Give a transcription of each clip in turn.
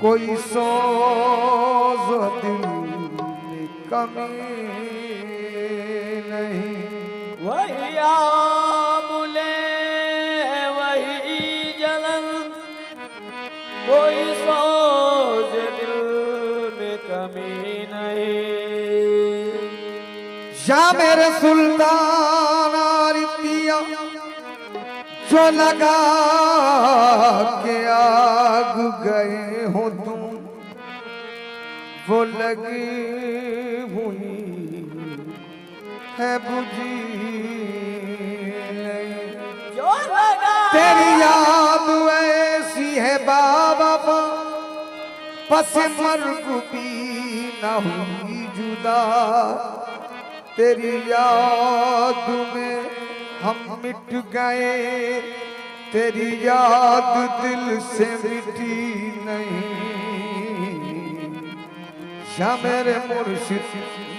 कोई सोज दिल में कमी नहीं। वही आमुले वही जलन, कोई सोच दिल में कमी नहीं। या मेरे सुल्तान आरिफिया जो लगा के आग गए हो तुम, वो लगी हुई है बुझी नहीं। जो लगा तेरी याद ऐसी है बाबा, बस मर्ग भी न हुई जुदा। तेरी याद में हम मिट गए, तेरी याद दिल से मिटी नहीं। या मेरे मुर्शिद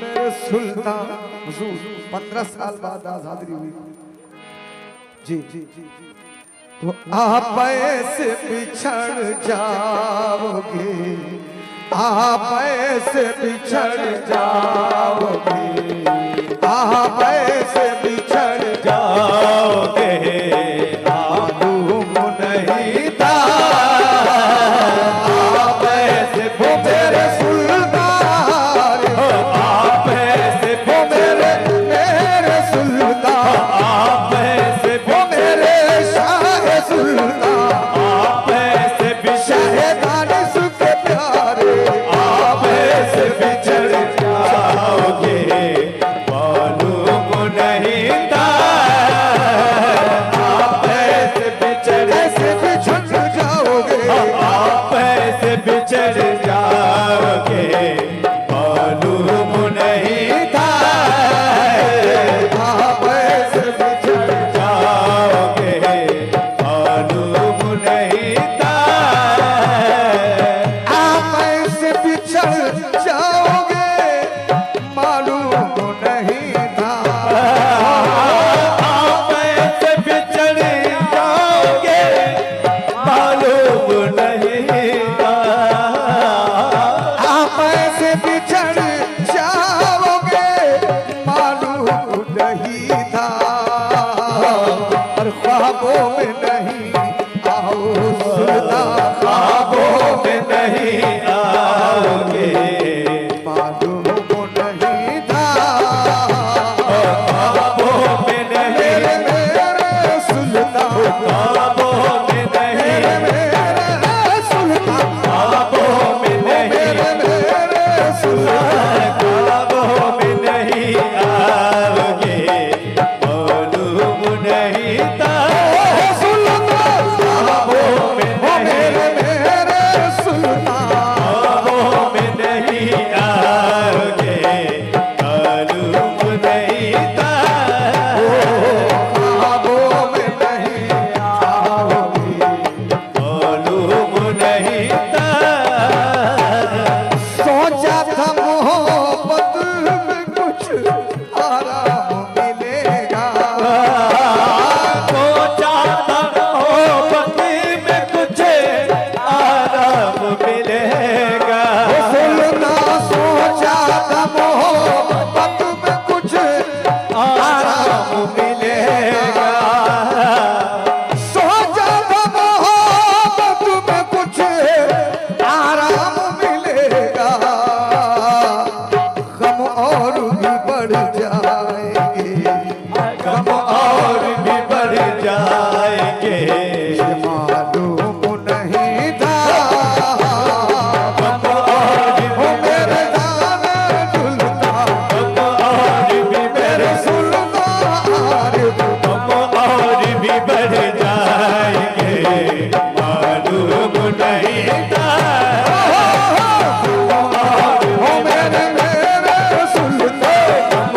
मेरे सुल्तान हुजूर 15 साल बाद आजादी हुई जी जी जी। तो आप ऐसे बिछड़ जाओगे, आप ऐसे बिछड़ जाओगे, आप ऐसे बिछड़ जाओगे। मालूम नहीं था आप ऐसे वो मेरे सुल्तान, आप ऐसे वो मेरे सुल्तान, आप ऐसे वो मेरे शाह सुल्तान, आप ऐसे बिछड़ सुखे प्यारे, आप ऐसे बिछड़ जाओगे। मालूम नहीं था आप ऐसे बिछड़ जाओगे, आप ऐसे बिछड़ जाओगे। मालूम नहीं था आप ऐसे बिछड़ जाओगे, मालूम नहीं था आप ऐसे बिछड़ जाओगे। मालूम नहीं था आप ऐसे बिछड़ जाओगे, मालूम नहीं था आप ऐसे बिछड़ जाओगे। मालूम नहीं था और ख्वाबों में नहीं आओ सुल्तान, ख्वाबों में नहीं आओगे। मालूम नहीं था ख्वाबों में नहीं मेरे सुल्तान, ख्वाबों में नहीं मेरे सुल्तान, ख्वाबों में नहीं मेरे सुल्तान, ख्वाबों में नहीं आओगे। मालूम नहीं था सुल्तान, ख्वाबों में नहीं मेरे सुल्तान, ख्वाबों में नहीं आओगे। मालूम नहीं था ख्वाबों में नहीं आओगे। मालूम नहीं था सोचा था मोहब्बत में कुछ आराम मिलेगा, सोचा था मोहब्बत में कुछ आराम मिलेगा। सुनना सोचा था मोहब्बत में कुछ आराम मिलेगा, सोचा था मोहब्बत में कुछ आराम मिलेगा। गम और भी बढ़ जाएंगे, गम और भी बढ़ जाएंगे। मालूम नहीं था गम और भी मेरे जाने सुल्तान, गम और भी मेरे सुल्तान, गम और भी बढ़ जाएंगे। मालूम नहीं था मेरे सुल्तान, गम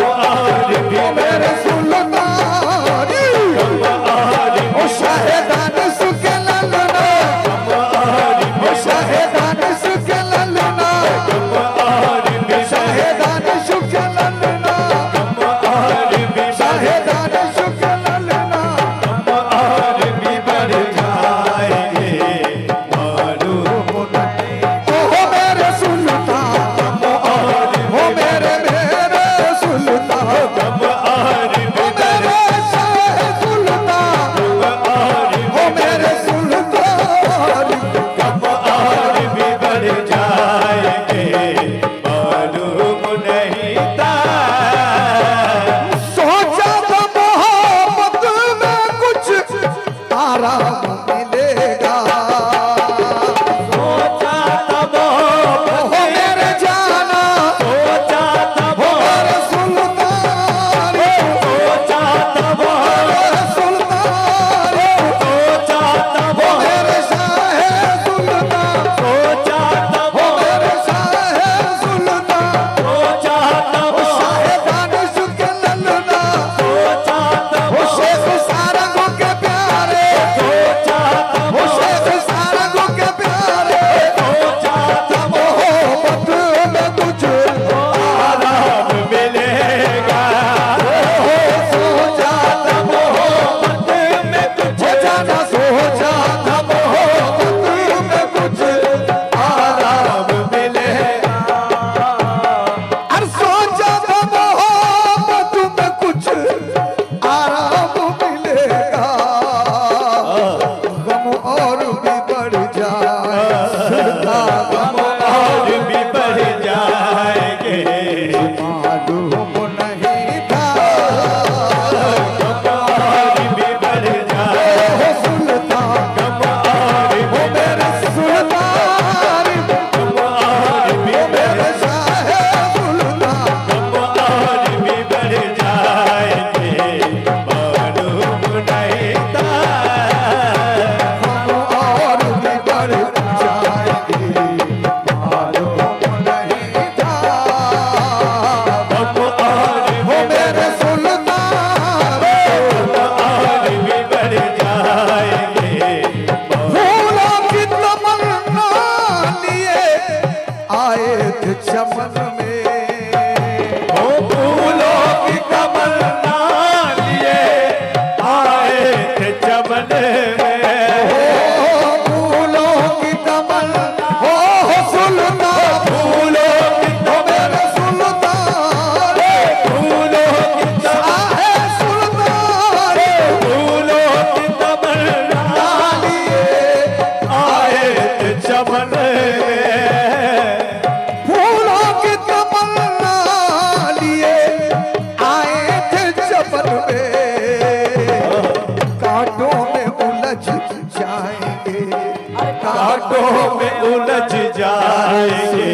उलझ जाएंगे,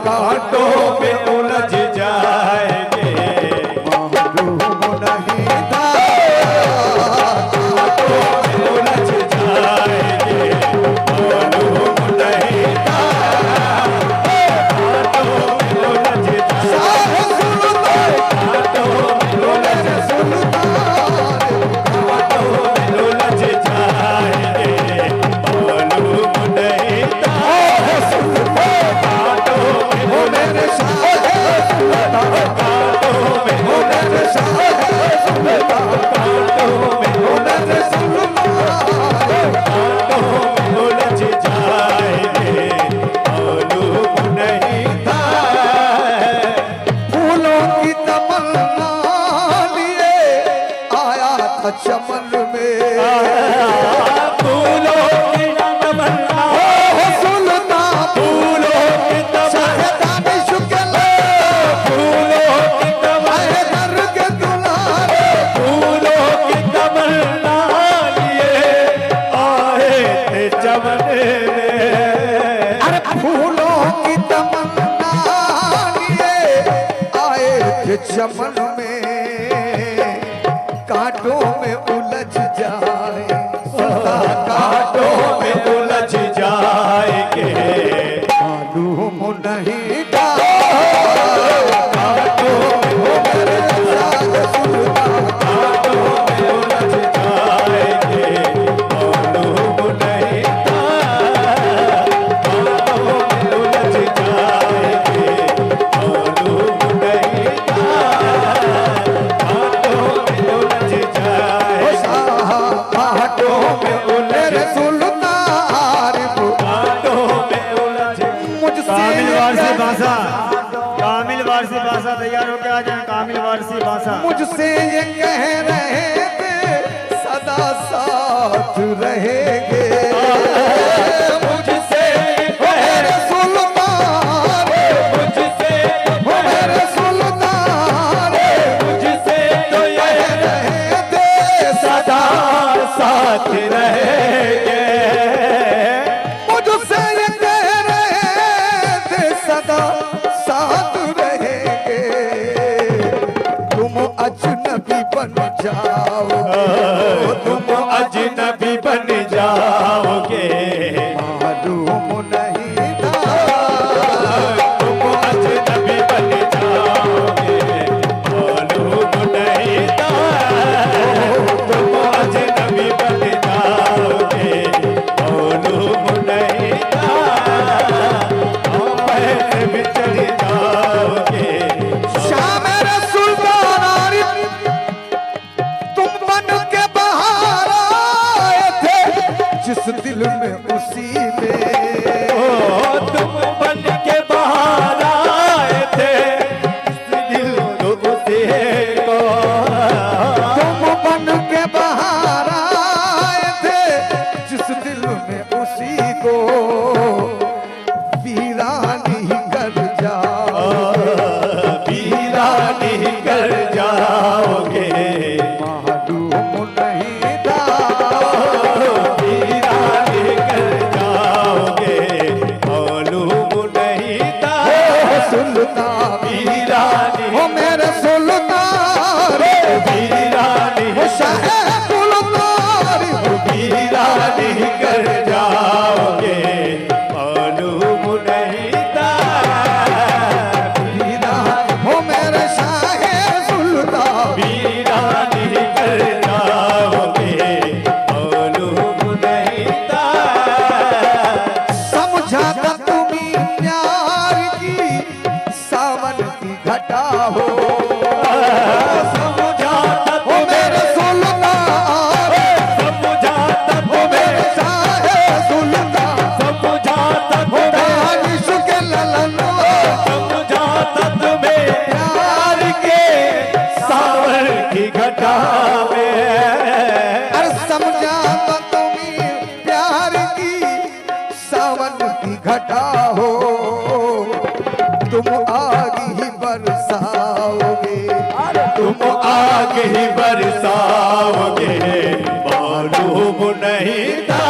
कांटों में उलझ जाएंगे। मालूम नहीं था कांटों में उलझ जाएंगे, मालूम नहीं था कांटों में उलझ जाएंगे, कांटों में उलझ कांटों में उलझ जाएंगे, मालूम नहीं था कांटों में उलझ कांटों में उलझ कांटों में उलझ कांटों में उलझ जाएंगे, मालूम नहीं था। फूलों की तमन्ना लिए आया था चमन में फूलों की तमन्ना, सुल्तान फूलों की तमन्ना, दानिश के फूलों की तमन्ना, घर के दुलारे फूलों की तमन्ना लिए आए थे चमन में। अरे फूलों की तमन्ना लिए आए थे चमन में कांटों में उलझ जाए कांटों में उलझ जाएंगे, मालूम नहीं था कांटों में उलझ कांटों में उलझ जाएंगे, मालूम नहीं था कांटों में उलझ जाएंगे, मालूम नहीं था कांटों में उलझ जाएंगे, कांटों में उलझ सुल्तान कांटों में उलझ। मुझसे कामिल वारसी भाषा, कामिल वारसी भाषा तैयार होके आ जाए। कामिल वारसी भाषा मुझसे ये कह रहे थे सदा साथ रहेंगे मुझसे मेरे सुल्तान मुझसे मेरे सुल्तान मुझसे तो ये रहे थे सदा साथ रहेंगे, मुझसे ये कह रहे थे सदा साथ रहेंगे तुम अजनबी बन जाओ तुम अजनबी बन जाओगे, मालूम नहीं था तुम अजनबी बन जाओगे, मालूम नहीं था तुम अजनबी बन जाओगे, मालूम नहीं था हम पैर में चढ़ जाओगे। शाह मेरे सुल्तान आरिफ तुम बन के बाहर आए थे जिस दिल में उसी में तुम बन के बाहर आए थे, इस दिल को उसे को तुम बन के बाहर आए थे जिस दिल में उसी को वीरानी कर जाओ वीरानी कर जाओगे, मालूम नहीं था वीरानी कर जाओगे, मालूम नहीं था सुल्तान वीरानी ओ मेरे सुल्तान वीरानी ओ शाह सुल्तान वीरानी कर जाओगे, मालूम नहीं था ओ मेरे शाह सुल्तान वीरानी कर जाओगे, मालूम नहीं था समझा था तुम्हें प्यार की सावन की घटा हो समझाता ओ मेरे सुल्तान समझाता ओ मेरे शाह सुल्तान समझाता ओ दानिश के ललन समझाता तुम्हें प्यार के सावर की घटा में। अरे समझा तो तुम्हें प्यार की सावन की घटा हो तुम आग ही बरसाओगे तुम आग ही बरसाओगे, मालूम नहीं था